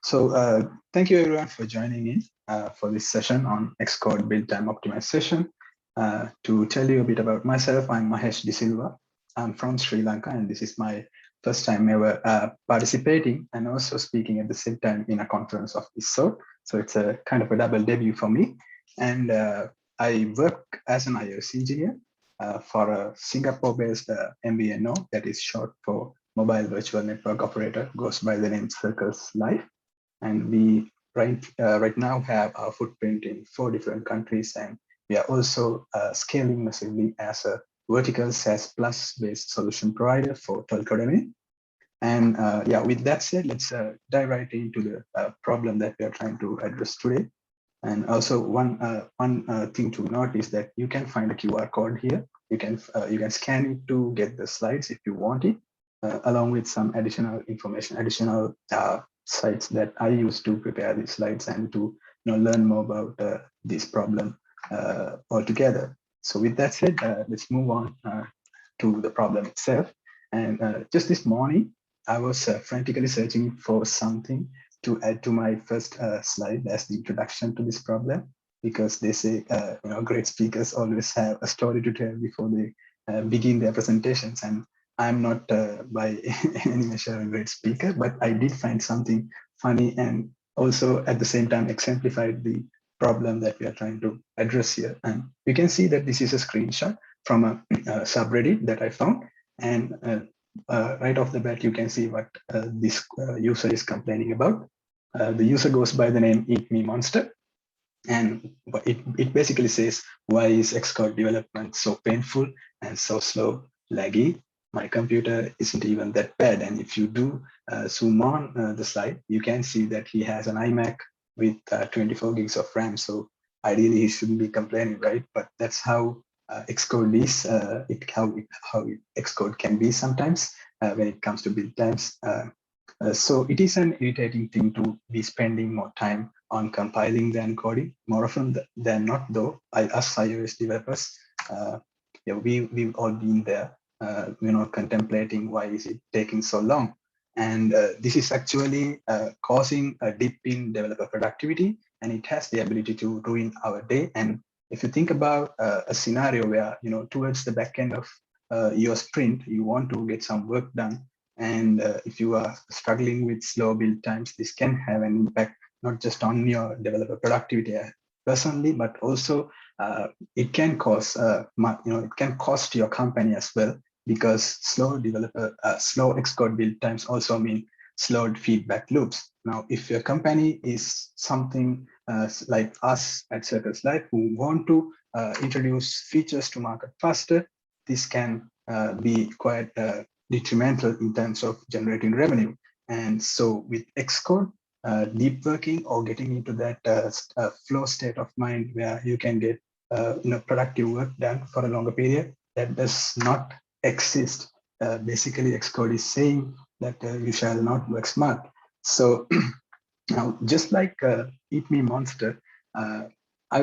Thank you everyone for joining in for this session on Xcode build time optimization. To tell you a bit about myself, I'm Mahesh Silva. I'm from Sri Lanka, and this is my first time ever participating and also speaking at the same time in a conference of this sort. So it's a kind of a double debut for me. And I work as an iOS engineer for a Singapore-based MVNO, that is short for Mobile Virtual Network Operator, goes by the name Circles.Life. And we right now have our footprint in 4 different countries, and we are also scaling massively as a vertical SaaS plus based solution provider for telco domain. And yeah, with that said, let's dive right into the problem that we are trying to address today. And also one thing to note is that you can find a QR code here. You can scan it to get the slides if you want it, along with some additional information, additional sites that I use to prepare these slides and to learn more about this problem altogether. So with that said, let's move on to the problem itself. And just this morning, I was frantically searching for something to add to my first slide as the introduction to this problem, because they say great speakers always have a story to tell before they begin their presentations. And I'm not by any measure a great speaker, but I did find something funny and also at the same time exemplified the problem that we are trying to address here. And you can see that this is a screenshot from a subreddit that I found. And right off the bat, you can see what this user is complaining about. The user goes by the name Eat Me Monster. And it basically says, why is Xcode development so painful and so slow, laggy? My computer isn't even that bad. And if you do zoom on the slide, you can see that he has an iMac with 24 gigs of RAM. So ideally, he shouldn't be complaining, right? But that's how Xcode is, how Xcode can be sometimes when it comes to build times. So it is an irritating thing to be spending more time on compiling than coding. More often than not, though, us iOS developers, we've all been there, contemplating why is it taking so long. And this is actually causing a dip in developer productivity, and it has the ability to ruin our day. And if you think about a scenario where, towards the back end of your sprint, you want to get some work done. And if you are struggling with slow build times, this can have an impact not just on your developer productivity personally, but also it can cause, it can cost your company as well, because slow Xcode build times also mean slowed feedback loops. Now, if your company is something like us at Circles.Life who want to introduce features to market faster, this can be quite detrimental in terms of generating revenue. And so with Xcode, deep working or getting into that flow state of mind where you can get productive work done for a longer period, that does not exist. Basically, Xcode is saying that you shall not work smart. So now, just like Eat Me Monster,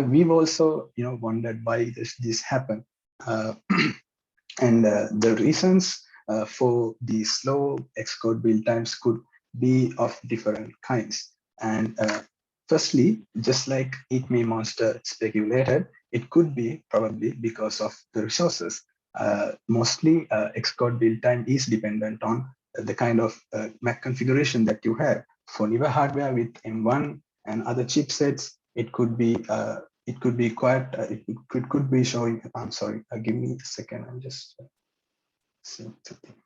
we've also wondered why this happened. And the reasons for the slow Xcode build times could be of different kinds. And firstly, just like Eat Me Monster speculated, it could be probably because of the resources. Mostly Xcode build time is dependent on the kind of Mac configuration that you have. For newer hardware with M1 and other chipsets, it could be quite, it could be showing. I'm sorry, give me a second. I'm just seeing something.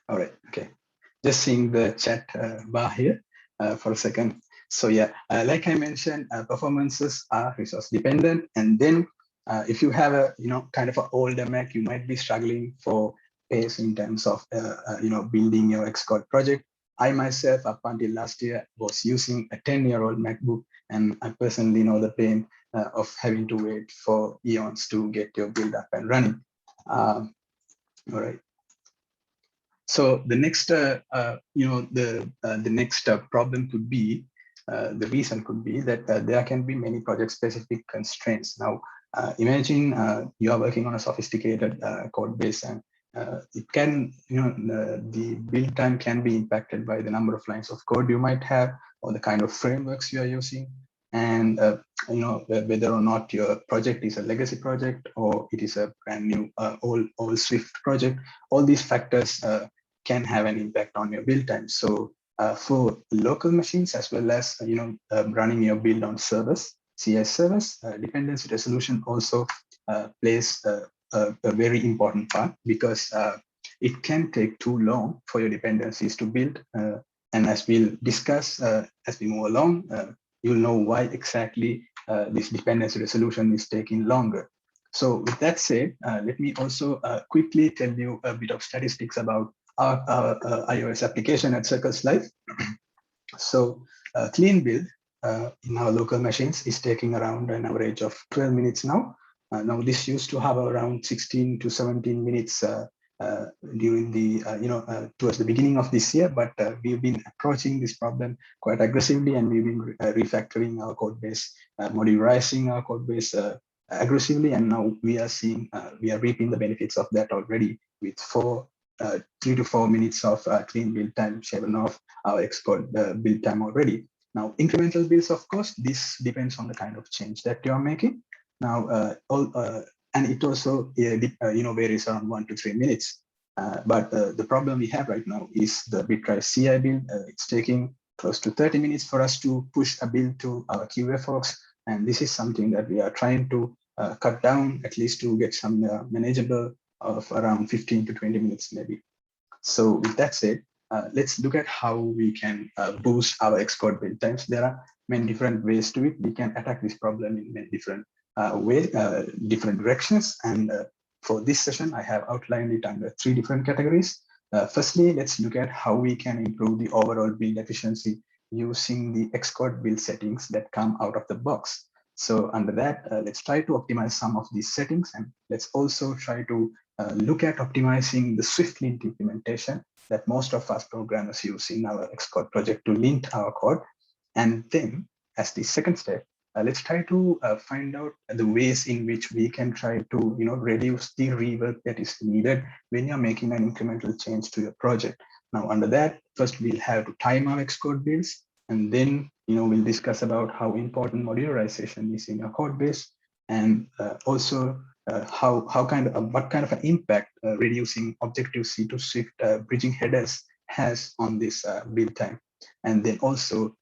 All right, okay. Just seeing the chat bar here for a second. So yeah, like I mentioned, performances are resource dependent. And then if you have a kind of an older Mac, you might be struggling for pace in terms of building your Xcode project. I myself, up until last year, was using a 10-year-old MacBook, and I personally know the pain of having to wait for eons to get your build up and running. All right. So the next, the next problem could be, the reason could be that there can be many project-specific constraints. Now, imagine you are working on a sophisticated code base, and it can, the build time can be impacted by the number of lines of code you might have, or the kind of frameworks you are using, and whether or not your project is a legacy project or it is a brand new all Swift project. All these factors can have an impact on your build time. So for local machines, as well as running your build on servers, CI servers, dependency resolution also plays a very important part, because it can take too long for your dependencies to build. And as we'll discuss as we move along, you'll know why exactly this dependency resolution is taking longer. So with that said, let me also quickly tell you a bit of statistics about our iOS application at Circles.Life. So clean build in our local machines is taking around an average of 12 minutes now. Now this used to have around 16 to 17 minutes during the towards the beginning of this year, but we've been approaching this problem quite aggressively, and we've been refactoring our code base, modularizing our code base aggressively, and now we are seeing we are reaping the benefits of that already, with 3 to 4 minutes of clean build time shaven off our Xcode build time already. Now, incremental builds, of course, this depends on the kind of change that you are making. Now, and it also varies around 1 to 3 minutes. But the problem we have right now is the Bitrise CI build. It's taking close to 30 minutes for us to push a build to our QA folks, and this is something that we are trying to cut down, at least to get some manageable of around 15 to 20 minutes maybe. So with that said, let's look at how we can boost our Xcode build times. There are many different ways to it. We can attack this problem in many different ways, different directions. And for this session, I have outlined it under 3 different categories. Firstly, let's look at how we can improve the overall build efficiency using the Xcode build settings that come out of the box. So under that, let's try to optimize some of these settings, and let's also try to look at optimizing the SwiftLint implementation that most of us programmers use in our Xcode project to lint our code. And then, as the second step, let's try to find out the ways in which we can try to reduce the rework that is needed when you're making an incremental change to your project. Now, under that, first we'll have to time our Xcode builds, and then we'll discuss about how important modularization is in your code base, and also what kind of an impact reducing Objective-C to Swift bridging headers has on this build time, and then also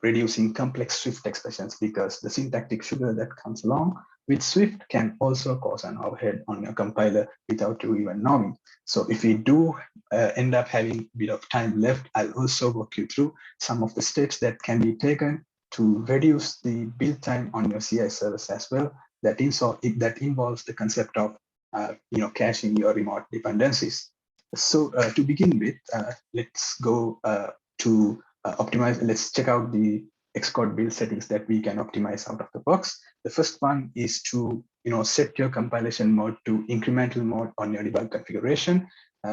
reducing complex Swift expressions, because the syntactic sugar that comes along with Swift can also cause an overhead on your compiler without you even knowing. So if we do end up having a bit of time left, I'll also walk you through some of the steps that can be taken to reduce the build time on your CI service as well. That involves the concept of caching your remote dependencies. So to begin with, let's go to optimize. Let's check out the Xcode build settings that we can optimize out of the box. The first one is to set your compilation mode to incremental mode on your debug configuration,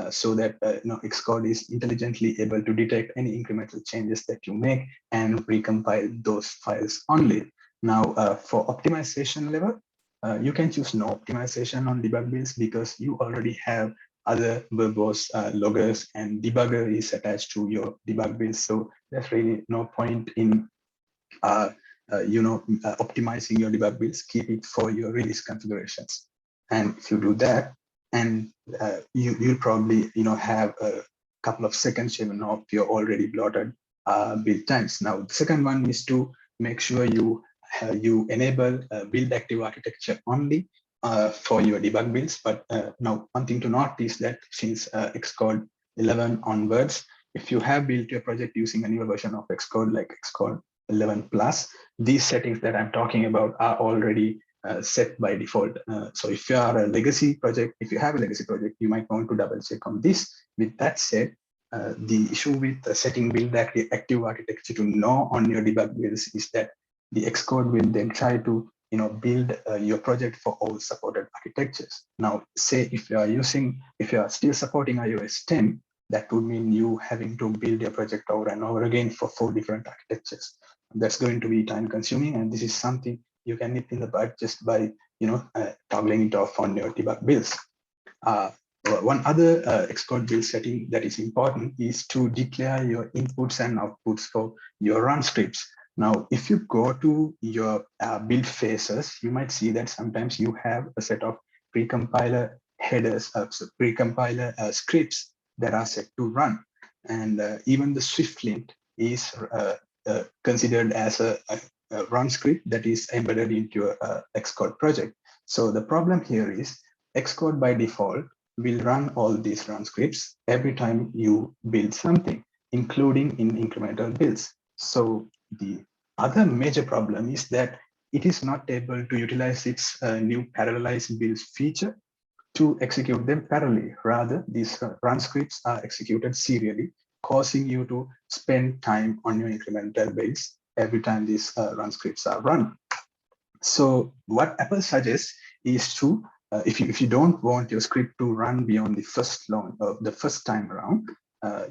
so that Xcode is intelligently able to detect any incremental changes that you make and recompile those files only. Now, for optimization level, you can choose no optimization on debug builds, because you already have other verbose loggers, and debugger is attached to your debug build. So there's really no point in optimizing your debug builds. Keep it for your release configurations. And if you do that, and you'll probably have a couple of seconds of your already blotted build times. Now, the second one is to make sure you enable build active architecture only for your debug builds. But now, one thing to note is that since Xcode 11 onwards, if you have built your project using a newer version of Xcode, like Xcode 11 plus, these settings that I'm talking about are already set by default. So if you are a legacy project, if you have a legacy project, you might want to double check on this. With that said, the issue with setting build active architecture to no on your debug builds is that the Xcode will then try to build your project for all supported architectures. Now, say if you are still supporting iOS 10, that would mean you having to build your project over and over again for 4 different architectures. That's going to be time consuming, and this is something you can nip in the bud just by toggling it off on your debug builds. One other Xcode build setting that is important is to declare your inputs and outputs for your run scripts. Now, if you go to your build phases, you might see that sometimes you have a set of precompiler headers, precompiler scripts that are set to run. And even the SwiftLint is considered as a run script that is embedded into your Xcode project. So the problem here is Xcode by default will run all these run scripts every time you build something, including in incremental builds. So the other major problem is that it is not able to utilize its new parallelized builds feature to execute them parallelly. Rather, these run scripts are executed serially, causing you to spend time on your incremental builds every time these run scripts are run. So what Apple suggests is to, if you don't want your script to run beyond the first time around,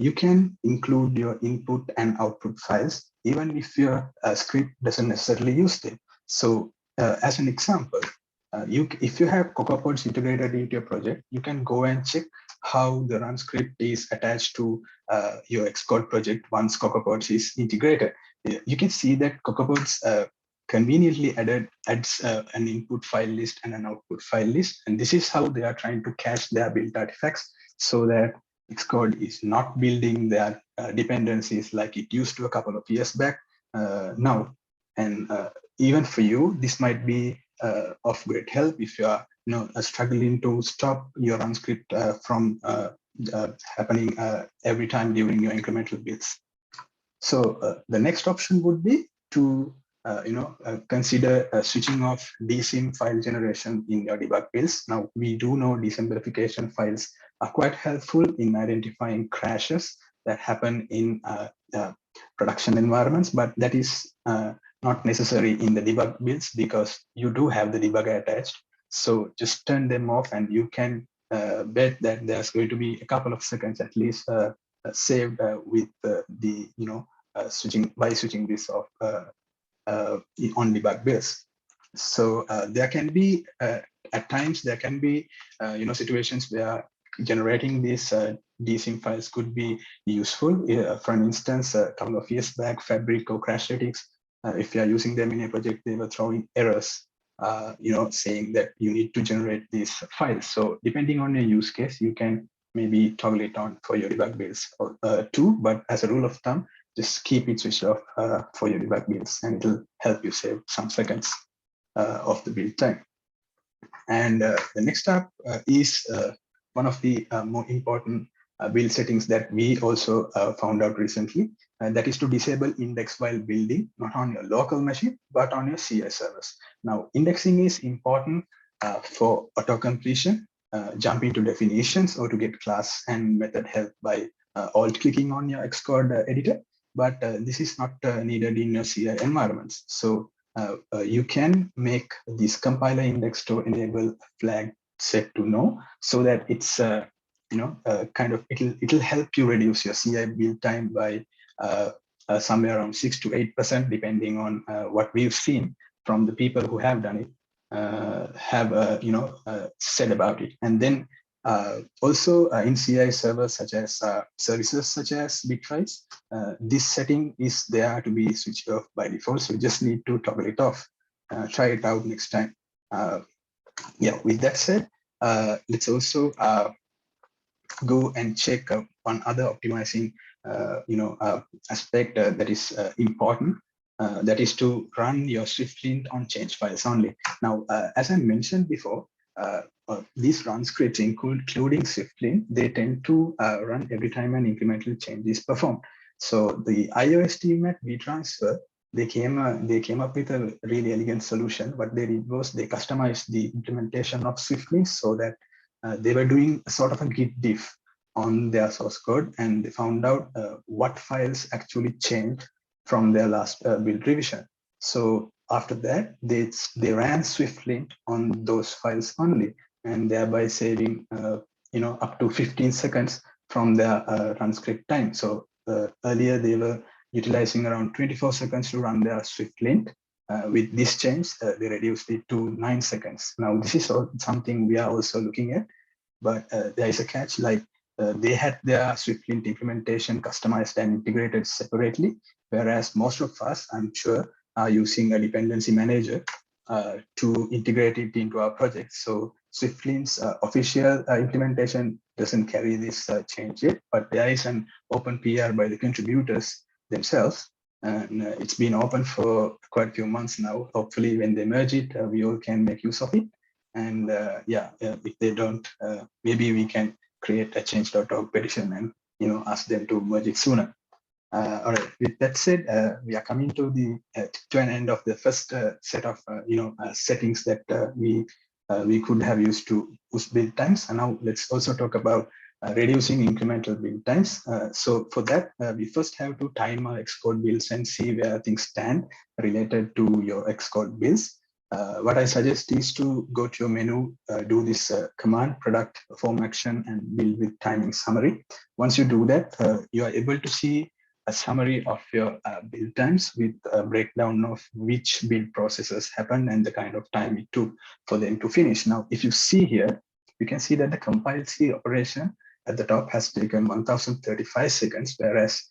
you can include your input and output files, even if your script doesn't necessarily use them. So as an example, if you have CocoaPods integrated into your project, you can go and check how the run script is attached to your Xcode project once CocoaPods is integrated. You can see that CocoaPods conveniently adds an input file list and an output file list. And this is how they are trying to cache their build artifacts so that Xcode is not building their dependencies like it used to a couple of years back now. And even for you, this might be of great help if you are struggling to stop your run script from happening every time during your incremental builds. So the next option would be to consider switching off dsym file generation in your debug builds. Now, we do know dsym verification files are quite helpful in identifying crashes that happen in production environments, but that is not necessary in the debug builds because you do have the debugger attached. So just turn them off and you can bet that there's going to be a couple of seconds at least saved with switching this off on debug builds. So there can be at times there can be situations where generating these dsym files could be useful. For instance, a couple of years back, Fabric or Crashlytics, if you are using them in a project, they were throwing errors, saying that you need to generate these files. So depending on your use case, you can maybe toggle it on for your debug builds too. But as a rule of thumb, just keep it switched off for your debug builds, and it'll help you save some seconds of the build time. And the next up is one of the more important build settings that we also found out recently, and that is to disable index while building, not on your local machine, but on your CI servers. Now, indexing is important for auto-completion, jumping to definitions, or to get class and method help by alt-clicking on your Xcode editor. But this is not needed in your CI environments. So you can make this compiler index to enable flag set to no, so that it's it'll help you reduce your CI build time by somewhere around 6 to 8%, depending on what we've seen from the people who have done it, said about it. And then also in CI servers such as services such as Bitwise, this setting is there to be switched off by default. So you just need to toggle it off. Try it out next time. With that said, let's also go and check one other optimizing aspect that is important. That is to run your SwiftLint on change files only. Now, as I mentioned before, these run scripts, including SwiftLint, they tend to run every time an incremental change is performed. So the iOS team at vTransfer, they came up with a really elegant solution. What they did was they customized the implementation of SwiftLint so that they were doing a sort of a git diff on their source code, and they found out what files actually changed from their last build revision. So after that, they ran SwiftLint on those files only, and thereby saving up to 15 seconds from their run script time. So earlier they were utilizing around 24 seconds to run their SwiftLint. With this change, they reduced it to 9 seconds. Now, this is something we are also looking at. but there is a catch, like they had their SwiftLint implementation customized and integrated separately, whereas most of us, I'm sure, are using a dependency manager to integrate it into our project. So SwiftLint's official implementation doesn't carry this change yet, but there is an open PR by the contributors themselves, and it's been open for quite a few months now. Hopefully, when they merge it, we all can make use of it. And if they don't, maybe we can create a change.org petition and ask them to merge it sooner. All right. With that said, we are coming to an end of the first set of settings that we could have used to boost build times. And now let's also talk about reducing incremental build times. So for that, we first have to time our Xcode builds and see where things stand related to your Xcode builds. What I suggest is to go to your menu, do this command product form action and build with timing summary. Once you do that, you are able to see a summary of your build times with a breakdown of which build processes happened and the kind of time it took for them to finish. Now, if you see here, you can see that the compile C operation at the top has taken 1035 seconds, whereas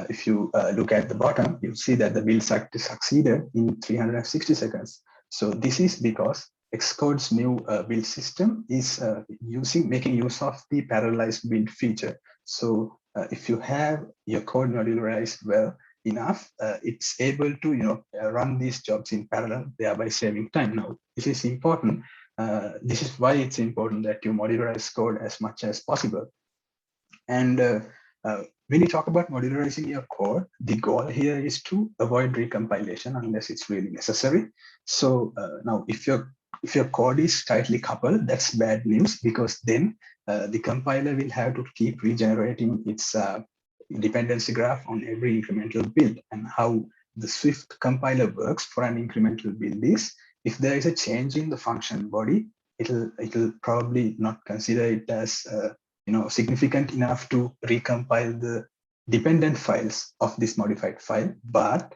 if you look at the bottom, you'll see that the build succeeded in 360 seconds. So this is because Xcode's new build system is making use of the parallelized build feature. So if you have your code modularized well enough, it's able to run these jobs in parallel, thereby saving time. Now, this is important. This is why it's important that you modularize code as much as possible. And when you talk about modularizing your code, the goal here is to avoid recompilation unless it's really necessary. So now, if your code is tightly coupled, that's bad news, because then the compiler will have to keep regenerating its dependency graph on every incremental build. And how the Swift compiler works for an incremental build is, if there is a change in the function body, it'll probably not consider it as significant enough to recompile the dependent files of this modified file. But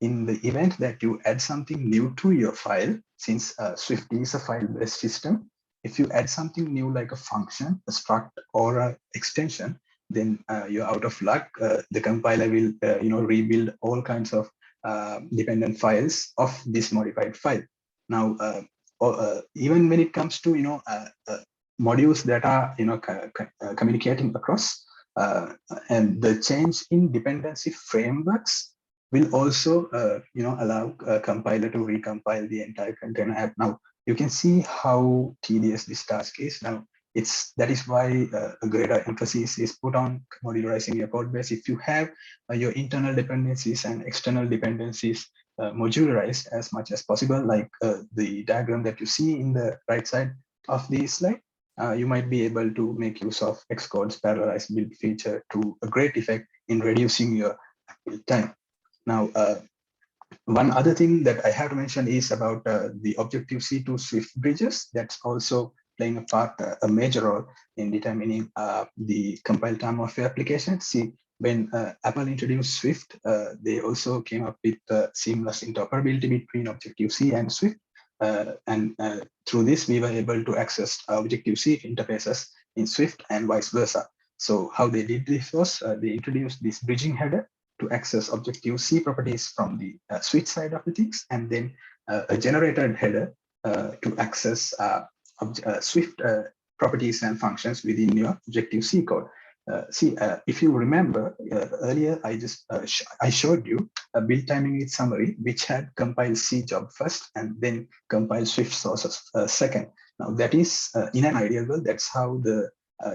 in the event that you add something new to your file, since Swift is a file-based system, if you add something new like a function, a struct, or an extension, then you're out of luck. The compiler will rebuild all kinds of dependent files of this modified file. Now, even when it comes to modules that are communicating across, and the change in dependency frameworks will also allow a compiler to recompile the entire container app. Now you can see how tedious this task is. Now that is why a greater emphasis is put on modularizing your code base. If you have your internal dependencies and external dependencies modularized as much as possible, like the diagram that you see in the right side of the slide, you might be able to make use of Xcode's parallelized build feature to a great effect in reducing your build time. Now, one other thing that I have to mention is about the Objective-C to Swift bridges. That's also playing a major role in determining the compile time of your application. See, when Apple introduced Swift, they also came up with seamless interoperability between Objective-C and Swift. And through this, we were able to access Objective-C interfaces in Swift and vice versa. So how they did this was they introduced this bridging header to access Objective-C properties from the Swift side of the things, and then a generated header to access Swift properties and functions within your Objective-C code. If you remember earlier, I showed you a build timing with summary, which had compile C job first and then compile Swift sources second. Now that is in an ideal world, that's how the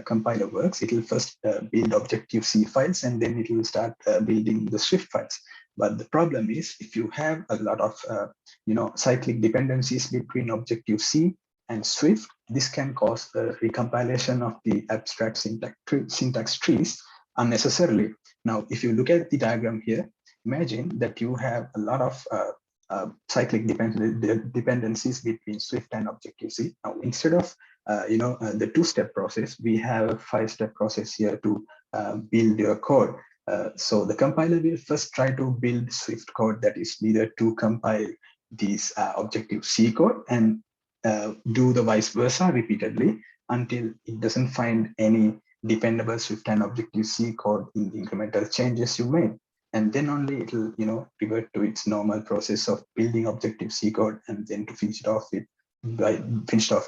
compiler works. It will first build Objective-C files and then it will start building the Swift files. But the problem is, if you have a lot of cyclic dependencies between Objective-C and Swift, this can cause the recompilation of the abstract syntax trees unnecessarily. Now, if you look at the diagram here, imagine that you have a lot of cyclic dependencies between Swift and Objective-C. Now, instead of the two-step process, we have a five-step process here to build your code. So the compiler will first try to build Swift code that is needed to compile these Objective-C code and do the vice versa repeatedly until it doesn't find any dependable Swift and Objective-C code in the incremental changes you made. And then only it'll, revert to its normal process of building Objective-C code and then to finish it off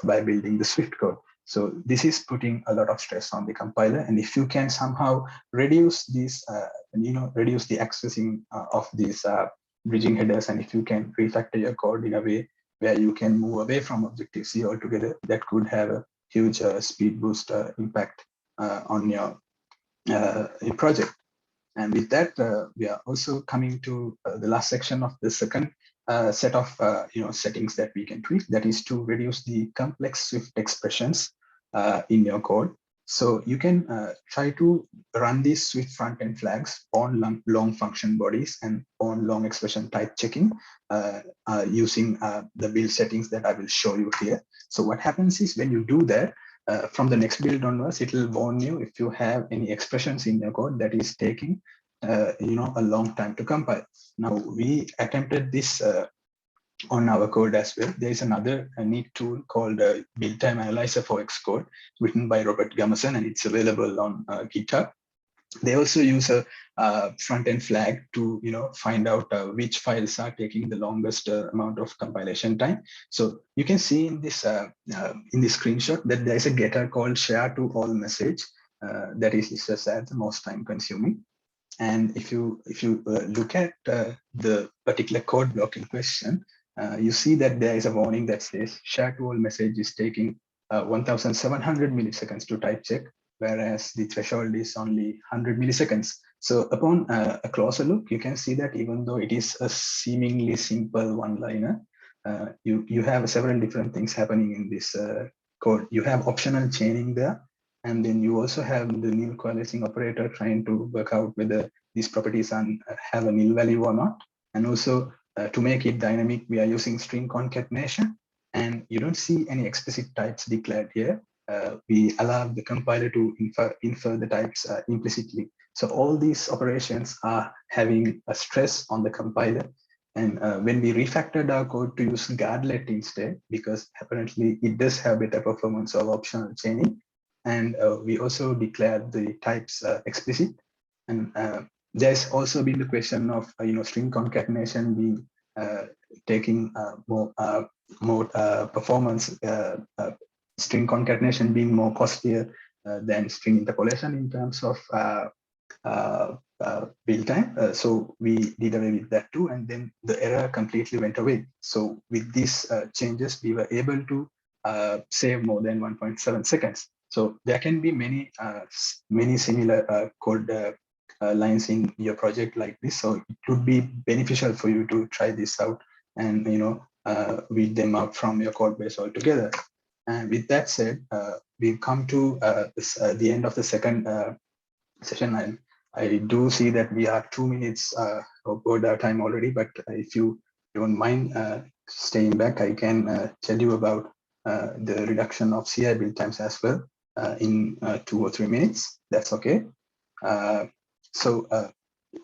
by building the Swift code. So this is putting a lot of stress on the compiler. And if you can somehow reduce this, reduce the accessing of these bridging headers, and if you can refactor your code in a way where you can move away from Objective-C altogether, that could have a huge speed boost impact on your project. And with that, we are also coming to the last section of the second set of settings that we can tweak. That is to reduce the complex Swift expressions in your code. So you can try to run these Swift front-end flags on long function bodies and on long expression type checking using the build settings that I will show you here. So what happens is when you do that, from the next build onwards, it will warn you if you have any expressions in your code that is taking a long time to compile. Now we attempted this on our code as well. There is another neat tool called Build Time Analyzer for Xcode, written by Robert Gummerson, and it's available on GitHub. They also use a front-end flag to find out which files are taking the longest amount of compilation time. So you can see in this screenshot that there is a getter called share to all message that is listed as the most time consuming. And if you look at the particular code block in question, you see that there is a warning that says share to all message is taking 1,700 milliseconds to type check, whereas the threshold is only 100 milliseconds. So upon a closer look, you can see that even though it is a seemingly simple one-liner, you have several different things happening in this code. You have optional chaining there, and then you also have the nil coalescing operator trying to work out whether these properties have a nil value or not. And also to make it dynamic, we are using string concatenation, and you don't see any explicit types declared here. We allow the compiler to infer the types implicitly. So all these operations are having a stress on the compiler. And when we refactored our code to use guardlet instead, because apparently it does have better performance of optional chaining, and we also declared the types explicit. And there's also been the question of string concatenation being taking more performance, string concatenation being more costlier than string interpolation in terms of build time. So we did away with that too, and then the error completely went away. So with these changes, we were able to save more than 1.7 seconds. So there can be many similar code lines in your project like this. So it would be beneficial for you to try this out and weed them out from your code base altogether. And with that said, we've come to the end of the second session. And I do see that we are 2 minutes over our time already, but if you don't mind staying back, I can tell you about the reduction of CI build times as well in 2 or 3 minutes. That's okay. So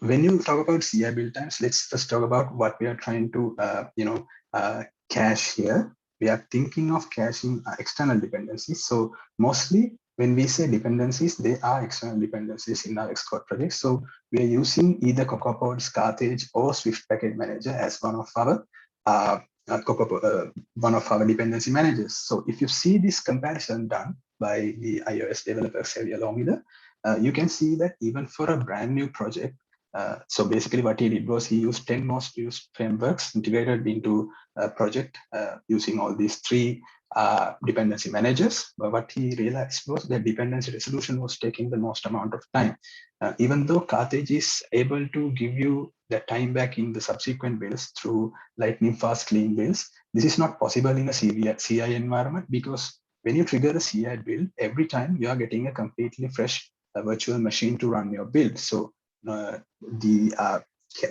when you talk about CI build times, let's first talk about what we are trying to cache here. We are thinking of caching external dependencies. So mostly when we say dependencies, they are external dependencies in our Xcode project. So we are using either CocoaPods, Carthage, or Swift Package Manager as one of our dependency managers. So if you see this comparison done by the iOS developer Xavier Longmiller, you can see that even for a brand new project, so basically what he did was he used 10 most used frameworks integrated into a project using all these 3 dependency managers. But what he realized was that dependency resolution was taking the most amount of time. Even though Carthage is able to give you the time back in the subsequent builds through lightning fast clean builds, this is not possible in a CI environment, because when you trigger a CI build, every time you are getting a completely fresh virtual machine to run your build. So the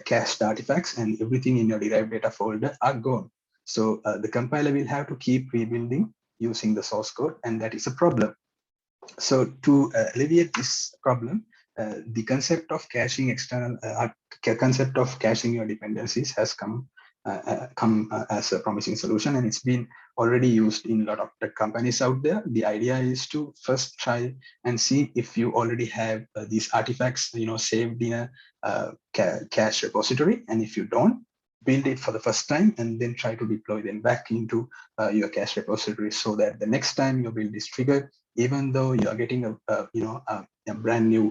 cached artifacts and everything in your derived data folder are gone. So the compiler will have to keep rebuilding using the source code, and that is a problem. So to alleviate this problem, the concept of caching external concept of caching your dependencies has come come as a promising solution, and it's been already used in a lot of tech companies out there. The idea is to first try and see if you already have these artifacts, saved in a cache repository, and if you don't, build it for the first time and then try to deploy them back into your cache repository, so that the next time your build is triggered, even though you are getting a brand new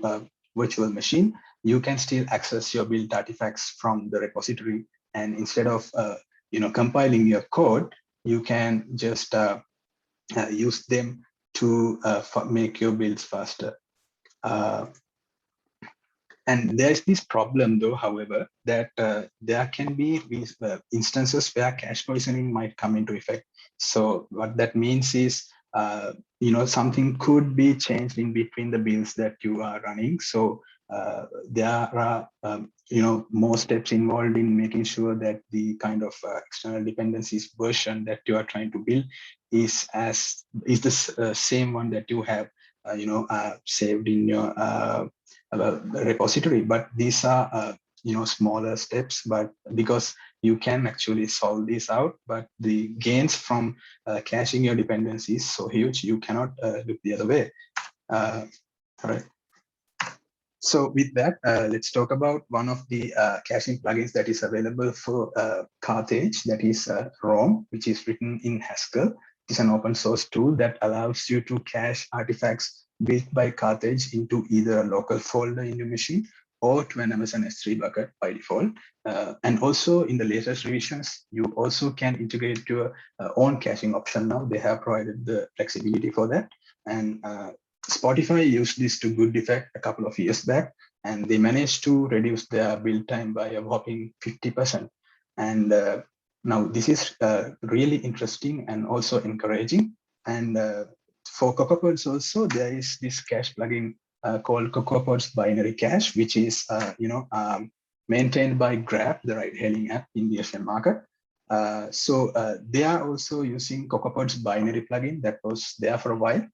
virtual machine, you can still access your build artifacts from the repository. And instead of compiling your code, you can just use them to make your builds faster. And there's this problem, though, however, that there can be these instances where cache poisoning might come into effect. So what that means is, something could be changed in between the builds that you are running. So there are, more steps involved in making sure that the kind of external dependencies version that you are trying to build is the same one that you have, saved in your repository. But these are smaller steps, but because you can actually solve this out, but the gains from caching your dependencies so huge, you cannot look the other way. All right. So with that, let's talk about one of the caching plugins that is available for Carthage, that is ROM, which is written in Haskell. It's an open source tool that allows you to cache artifacts built by Carthage into either a local folder in your machine or to an Amazon S3 bucket by default. And also in the latest revisions, you also can integrate your own caching option now. They have provided the flexibility for that. And Spotify used this to good effect a couple of years back, and they managed to reduce their build time by a whopping 50%. And now this is really interesting and also encouraging. And for CocoaPods also, there is this cache plugin called CocoaPods Binary Cache, which is maintained by Grab, the ride-hailing app in the Asian market. So they are also using CocoaPods Binary plugin that was there for a while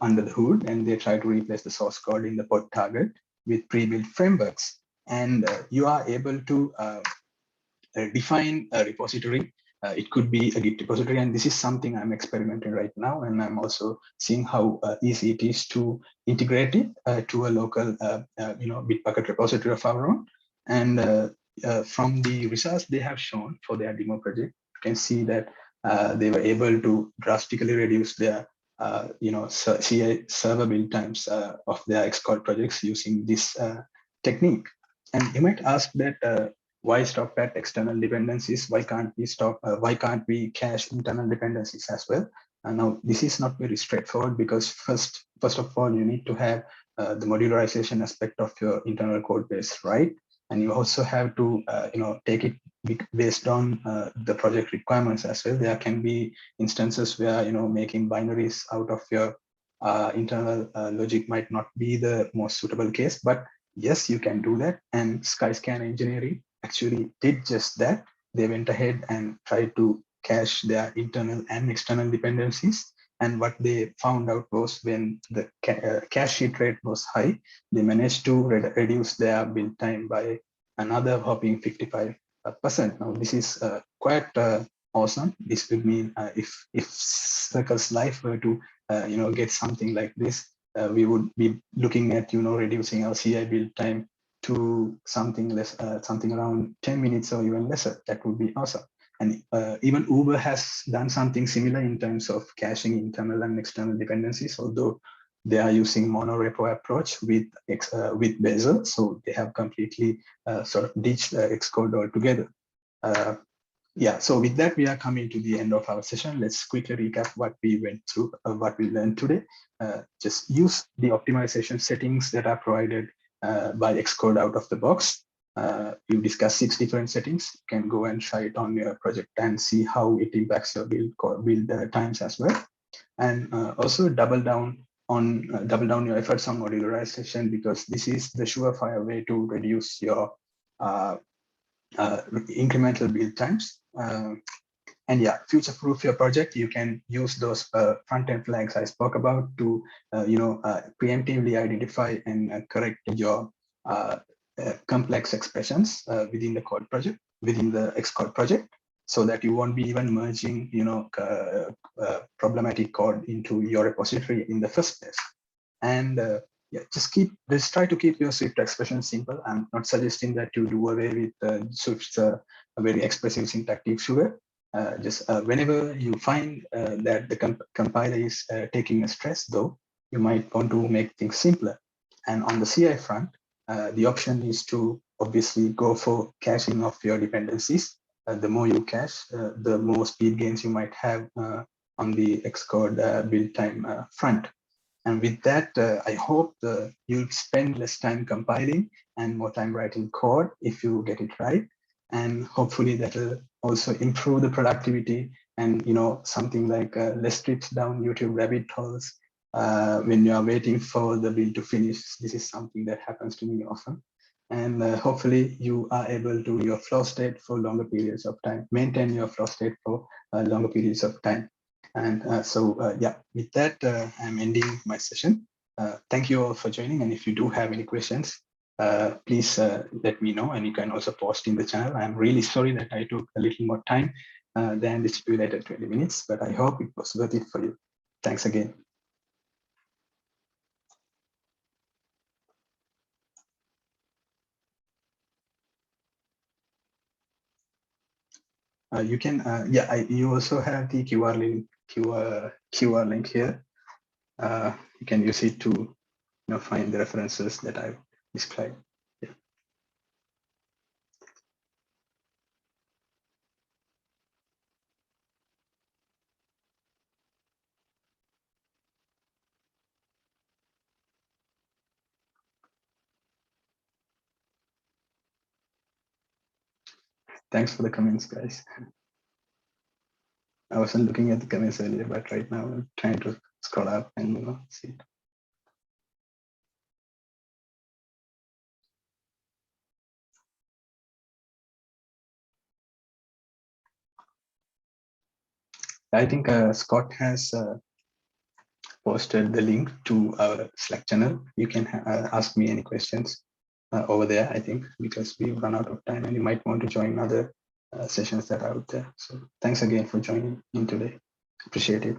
under the hood, and they try to replace the source code in the pod target with pre-built frameworks. And you are able to define a repository. It could be a Git repository, and this is something I'm experimenting right now, and I'm also seeing how easy it is to integrate it to a local, Bitbucket repository of our own. And from the results they have shown for their demo project, you can see that they were able to drastically reduce their CI server build times of their Xcode projects using this technique. And you might ask that why stop at external dependencies? Why can't we stop? Why can't we cache internal dependencies as well? Now this is not very straightforward, because first of all, you need to have the modularization aspect of your internal code base, right? And you also have to take it based on the project requirements as well. There can be instances where making binaries out of your internal logic might not be the most suitable case, but yes, you can do that. And Skyscan Engineering actually did just that. They went ahead and tried to cache their internal and external dependencies. And what they found out was, when the cache hit rate was high, they managed to reduce their build time by another whopping 55%. Now, this is quite awesome. This would mean if Circles.Life were to get something like this, we would be looking at reducing our CI build time to something less, something around 10 minutes or even lesser. That would be awesome. And even Uber has done something similar in terms of caching internal and external dependencies, although they are using monorepo approach with Bazel. So they have completely sort of ditched Xcode altogether. Yeah, so with that, we are coming to the end of our session. Let's quickly recap what we went through, what we learned today. Just use the optimization settings that are provided by Xcode out of the box. You discussed 6 different settings. You can go and try it on your project and see how it impacts your build times as well. And also double down your efforts on modularization, because this is the surefire way to reduce your incremental build times. And yeah, future-proof your project. You can use those front-end flags I spoke about to, preemptively identify and correct your complex expressions within the code project. within the Xcode project, so that you won't be even merging, problematic code into your repository in the first place. And yeah, just try to keep your Swift expression simple. I'm not suggesting that you do away with Swift's very expressive syntactic sugar. Just whenever you find that the compiler is taking a stress, though, you might want to make things simpler. And on the CI front, the option is to obviously go for caching of your dependencies. The more you cache, the more speed gains you might have on the Xcode build time front. And with that, I hope you'll spend less time compiling and more time writing code if you get it right. And hopefully that will also improve the productivity and, something like less trips down YouTube rabbit holes when you are waiting for the build to finish. This is something that happens to me often. And hopefully you are able to your flow state for longer periods of time, maintain your flow state for longer periods of time. And yeah, with that, I'm ending my session. Thank you all for joining. And if you do have any questions, please let me know. And you can also post in the channel. I'm really sorry that I took a little more time than the stipulated 20 minutes, but I hope it was worth it for you. Thanks again. You can, you also have the QR link here. You can use it to find the references that I've described. Yeah. Thanks for the comments, guys. I wasn't looking at the comments earlier, but right now I'm trying to scroll up and see it. I think Scott has posted the link to our Slack channel. You can ask me any questions over there, I think, because we've run out of time and you might want to join other sessions that are out there. So thanks again for joining in today. Appreciate it.